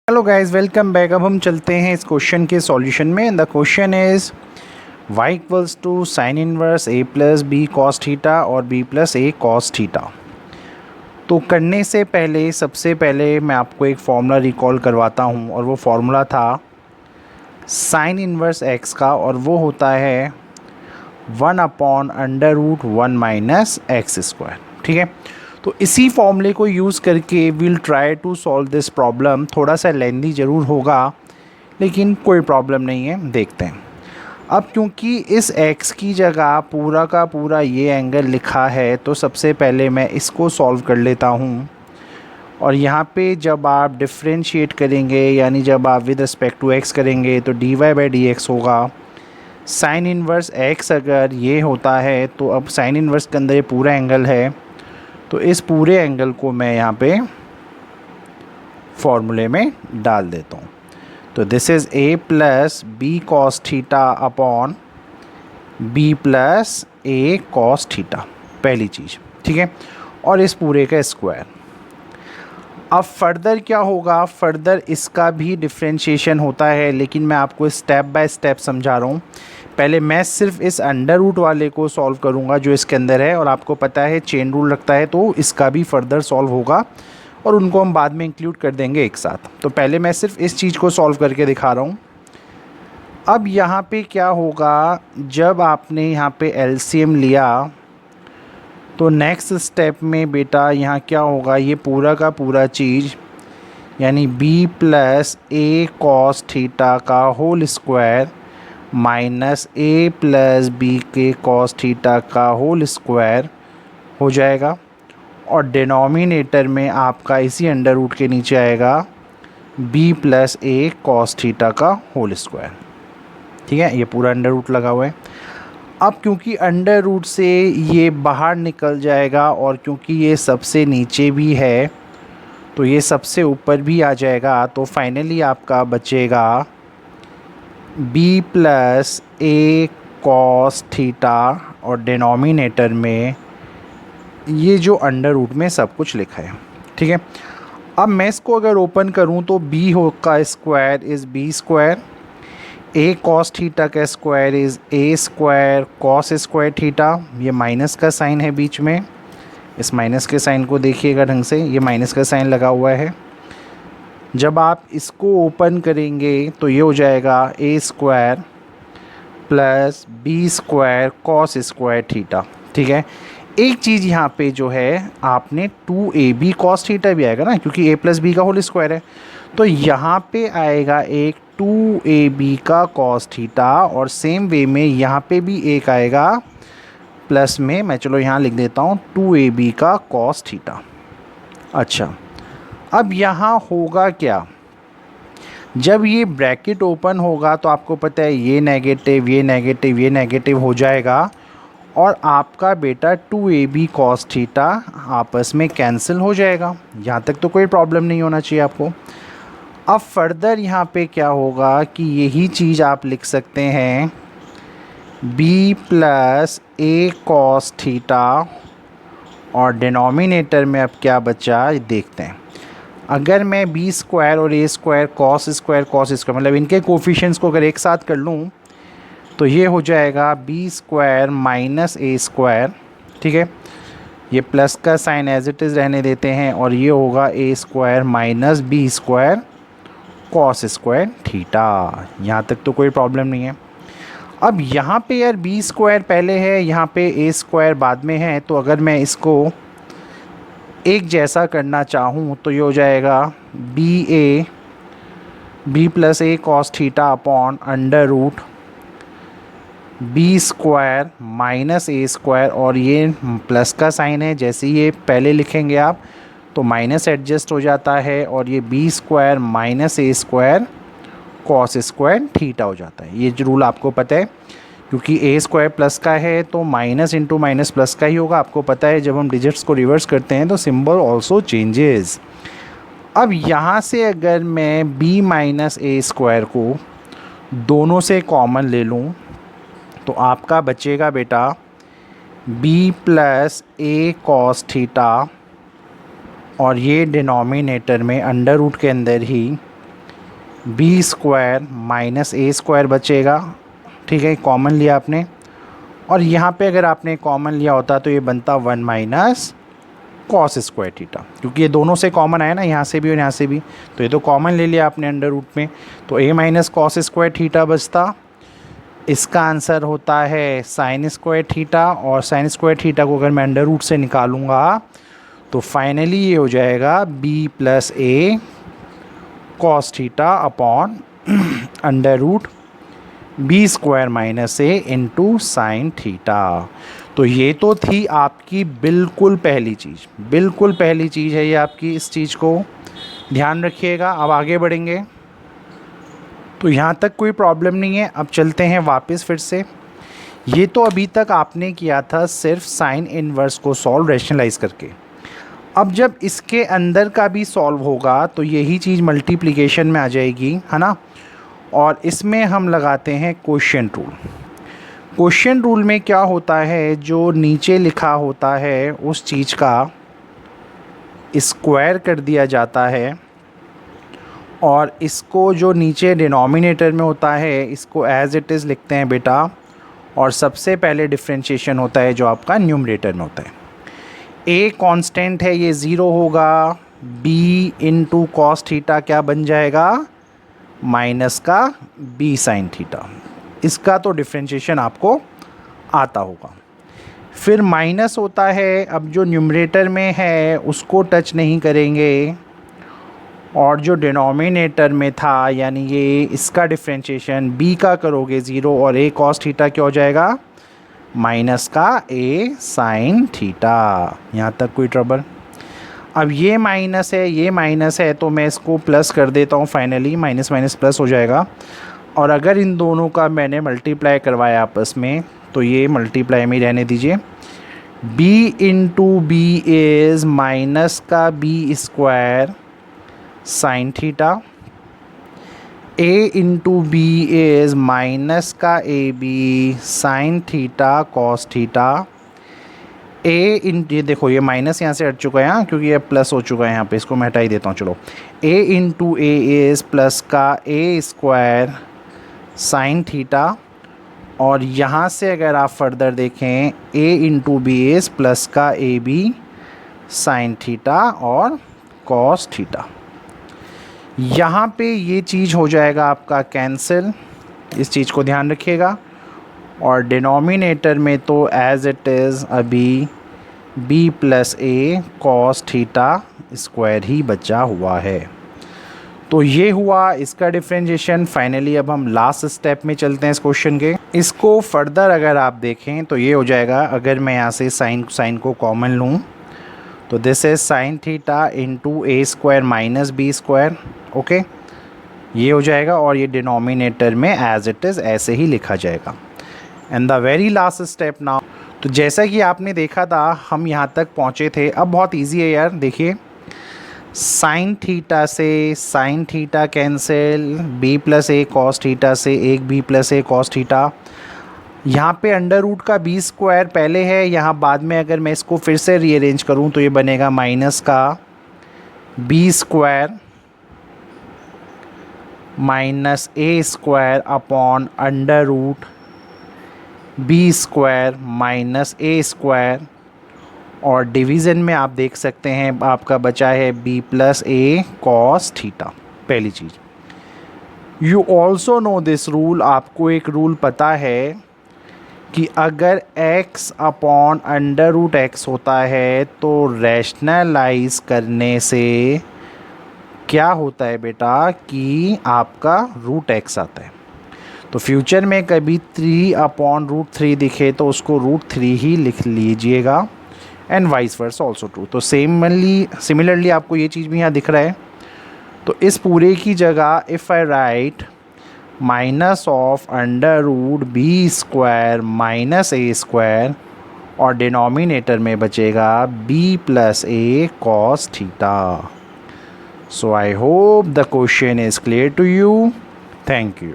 Hello guys, welcome back. अब हम चलते हैं इस क्वेश्चन के सॉल्यूशन में। The question is y equals to sine inverse a plus b cos theta और b plus a cos theta. तो करने से पहले सबसे पहले मैं आपको एक फार्मूला रिकॉल करवाता हूँ, और वो फार्मूला था साइन इनवर्स x का, और वो होता है 1/√1 माइनस एक्स स्क्वायर। ठीक है, तो इसी फॉर्मूले को यूज़ करके will try to solve this problem. थोड़ा सा लेंदी ज़रूर होगा, लेकिन कोई प्रॉब्लम नहीं है, देखते हैं। अब क्योंकि इस x की जगह पूरा का पूरा ये एंगल लिखा है, तो सबसे पहले मैं इसको सॉल्व कर लेता हूँ। और यहाँ पे जब आप डिफ्रेंशिएट करेंगे, यानी जब आप विद रिस्पेक्ट टू x करेंगे, तो dy/dx होगा। साइन इनवर्स x अगर ये होता है, तो अब साइन इनवर्स के अंदर ये पूरा एंगल है, तो इस पूरे एंगल को मैं यहाँ पे फॉर्मूले में डाल देता हूँ। तो this is a plus b cos theta upon b plus a cos theta, पहली चीज़। ठीक है, और इस पूरे का स्क्वायर। अब फर्दर क्या होगा, फर्दर इसका भी डिफ्रेंशिएशन होता है, लेकिन मैं आपको स्टेप बाय स्टेप समझा रहा हूँ। पहले मैं सिर्फ इस अंडर रूट वाले को सॉल्व करूँगा जो इसके अंदर है, और आपको पता है चेन रूल लगता है, तो इसका भी फर्दर सॉल्व होगा, और उनको हम बाद में इंक्लूड कर देंगे एक साथ। तो पहले मैं सिर्फ इस चीज़ को सॉल्व करके दिखा रहा हूँ। अब यहाँ पे क्या होगा, जब आपने यहाँ पे एलसीएम लिया, तो नेक्स्ट स्टेप में बेटा यहाँ क्या होगा, ये पूरा का पूरा चीज़ यानी b plus a cos theta का whole square minus a plus b के कॉस थीटा का होल स्क्वायर हो जाएगा, और डिनोमिनेटर में आपका इसी अंडर रूट के नीचे आएगा b plus a cos theta का होल स्क्वायर। ठीक है, ये पूरा अंडर रूट लगा हुआ है। अब क्योंकि अंडर रूट से ये बाहर निकल जाएगा, और क्योंकि ये सबसे नीचे भी है, तो ये सबसे ऊपर भी आ जाएगा, तो फाइनली आपका बचेगा b plus a cos theta, और डिनोमिनेटर में ये जो अंडर रूट में सब कुछ लिखा है। ठीक है, अब मैं इसको अगर ओपन करूं, तो b हो का square is b square, a cos theta का square is a square cos square theta. ये माइनस का साइन है बीच में, इस माइनस के साइन को देखिएगा ढंग से, ये माइनस का साइन लगा हुआ है। जब आप इसको ओपन करेंगे, तो ये हो जाएगा a square plus b square cos square theta. ठीक है, एक चीज़ यहाँ पे जो है, आपने 2ab कॉस थीटा भी आएगा ना, क्योंकि a प्लस बी का होल स्क्वायर है, तो यहाँ पे आएगा एक 2ab का कॉस थीटा, और सेम वे में यहाँ पे भी एक आएगा प्लस में, मैं चलो यहाँ लिख देता हूँ 2ab का कॉस थीटा। अच्छा, अब यहाँ होगा क्या, जब ये ब्रैकेट ओपन होगा, तो आपको पता है ये नेगेटिव, ये नेगेटिव, ये नेगेटिव हो जाएगा, और आपका बेटा 2ab कॉस थीटा आपस में कैंसिल हो जाएगा। यहाँ तक तो कोई प्रॉब्लम नहीं होना चाहिए आपको। अब फर्दर यहाँ पे क्या होगा कि यही चीज़ आप लिख सकते हैं b plus a cos theta, और डिनोमिनेटर में अब क्या बचा देखते हैं। अगर मैं b स्क्वायर और a स्क्वायर कॉस स्क्वायर मतलब इनके कोफिशिएंट्स को अगर एक साथ कर लूँ, तो ये हो जाएगा b square minus a square. ठीक है, ये प्लस का साइन एज इट इज़ रहने देते हैं, और ये होगा a square minus b square cos square theta. यहाँ तक तो कोई प्रॉब्लम नहीं है। अब यहाँ पे यार b स्क्वायर पहले है, यहाँ पे a स्क्वायर बाद में है, तो अगर मैं इसको एक जैसा करना चाहूँ, तो ये हो जाएगा b plus a cos theta upon under root b square minus a square, और ये प्लस का साइन है, जैसे ये पहले लिखेंगे आप, तो माइनस एडजस्ट हो जाता है, और ये b square minus a square cos square theta हो जाता है। ये रूल आपको पता है, क्योंकि a स्क्वायर प्लस का है, तो माइनस इंटू माइनस प्लस का ही होगा। आपको पता है जब हम डिजिट्स को रिवर्स करते हैं, तो सिंबल ऑल्सो चेंजेस। अब यहाँ से अगर मैं b माइनस a स्क्वायर को दोनों से कॉमन ले लूँ, तो आपका बचेगा बेटा b plus a cos theta, और ये डिनोमिनेटर में अंडर रूट के अंदर ही B square minus a square बचेगा, ठीक है, कॉमन लिया आपने। और यहाँ पे अगर आपने कॉमन लिया होता तो ये बनता 1 माइनस कॉस स्क्वायर थीटा, क्योंकि ये दोनों से कॉमन आया ना, यहाँ से भी और यहाँ से भी, तो ये तो कॉमन ले लिया आपने अंडर रूट में, तो ए माइनस कॉस स्क्वायर थीटा बचता। इसका आंसर होता है साइन स्क्वायर थीटा, और साइन स्क्वायर थीटा को अगर मैं अंडर रूट से निकालूंगा तो फाइनली ये हो जाएगा b plus a cos theta upon under root b square minus a into sine theta. तो ये तो थी आपकी बिल्कुल पहली चीज़, बिल्कुल पहली चीज़ है ये आपकी, इस चीज़ को ध्यान रखिएगा। अब आगे बढ़ेंगे, तो यहाँ तक कोई प्रॉब्लम नहीं है। अब चलते हैं वापस फिर से। ये तो अभी तक आपने किया था सिर्फ साइन इनवर्स को सॉल्व रैशनलाइज करके। अब जब इसके अंदर का भी सॉल्व होगा तो यही चीज़ मल्टीप्लिकेशन में आ जाएगी, है ना। और इसमें हम लगाते हैं क्वोशिएंट रूल। क्वोशिएंट रूल में क्या होता है, जो नीचे लिखा होता है उस चीज़ का स्क्वायर कर दिया जाता है, और इसको जो नीचे डिनोमिनेटर में होता है इसको एज इट इज़ लिखते हैं बेटा, और सबसे पहले डिफ्रेंशिएशन होता है जो आपका न्यूमरेटर में होता है। ए कांस्टेंट है, ये ज़ीरो होगा। बी इंटू कॉस थीटा क्या बन जाएगा, माइनस का बी साइन थीटा। इसका तो डिफ्रेंशिएशन आपको आता होगा। फिर माइनस होता है, अब जो न्यूमरेटर में है उसको टच नहीं करेंगे, और जो डिनोमिनेटर में था यानी ये इसका डिफ्रेंशिएशन बी का करोगे ज़ीरो, और ए कॉस थीटा क्या हो जाएगा, माइनस का ए साइन थीटा। यहाँ तक कोई ट्रबल। अब ये माइनस है, ये माइनस है, तो मैं इसको प्लस कर देता हूँ, फाइनली माइनस माइनस प्लस हो जाएगा। और अगर इन दोनों का मैंने मल्टीप्लाई करवाया आपस में तो ये मल्टीप्लाई में रहने दीजिए। b into b is minus का b square sine theta, a into b is minus का a b sine theta cos theta. A इन, ये देखो ये माइनस यहाँ से हट चुका है, क्योंकि ये प्लस हो चुका है यहाँ पे, इसको मैं हटा ही देता हूँ। चलो, a into A is plus का ए स्क्वायर साइन थीटा, और यहाँ से अगर आप फर्दर देखें a into b is plus का ए बी साइन थीटा और कॉस थीटा। यहाँ पे ये चीज़ हो जाएगा आपका कैंसिल, इस चीज़ को ध्यान रखिएगा। और डिनोमिनेटर में तो एज इट इज़ अभी b plus a cos theta square ही बचा हुआ है। तो ये हुआ इसका डिफरेंशिएशन। फाइनली अब हम लास्ट स्टेप में चलते हैं इस क्वेश्चन के। इसको फर्दर अगर आप देखें तो ये हो जाएगा, अगर मैं यहाँ से साइन को कॉमन लूँ तो this is sine theta into a square minus b square. Okay, ये हो जाएगा, और ये डिनोमिनेटर में एज इट इज़ ऐसे ही लिखा जाएगा। And the very last step now, तो जैसा कि आपने देखा था हम यहाँ तक पहुँचे थे। अब बहुत ईजी है यार, देखिए साइन थीटा से sine theta cancel, b plus a cos theta से एक b plus a cos theta. यहाँ पे अंडर रूट का बी स्क्वायर पहले है, यहाँ बाद में अगर मैं इसको फिर से रीअरेंज करूँ तो ये बनेगा माइनस का b square minus a square upon under root b square minus a square. और डिवीज़न में आप देख सकते हैं आपका बचा है b plus a cos theta, पहली चीज़। You also know this rule, आपको एक रूल पता है कि अगर x upon under root x होता है तो रैशनलाइज करने से क्या होता है बेटा कि आपका रूट x आता है। तो फ्यूचर में कभी 3 अपॉन रूट 3 दिखे तो उसको रूट 3 ही लिख लीजिएगा, and vice versa also true. तो सिमिलरली आपको ये चीज़ भी यहाँ दिख रहा है। तो इस पूरे की जगह if I write minus of under root b square minus a square, और डिनोमिनेटर में बचेगा b plus a cos theta. So I hope the question is clear to you. Thank you.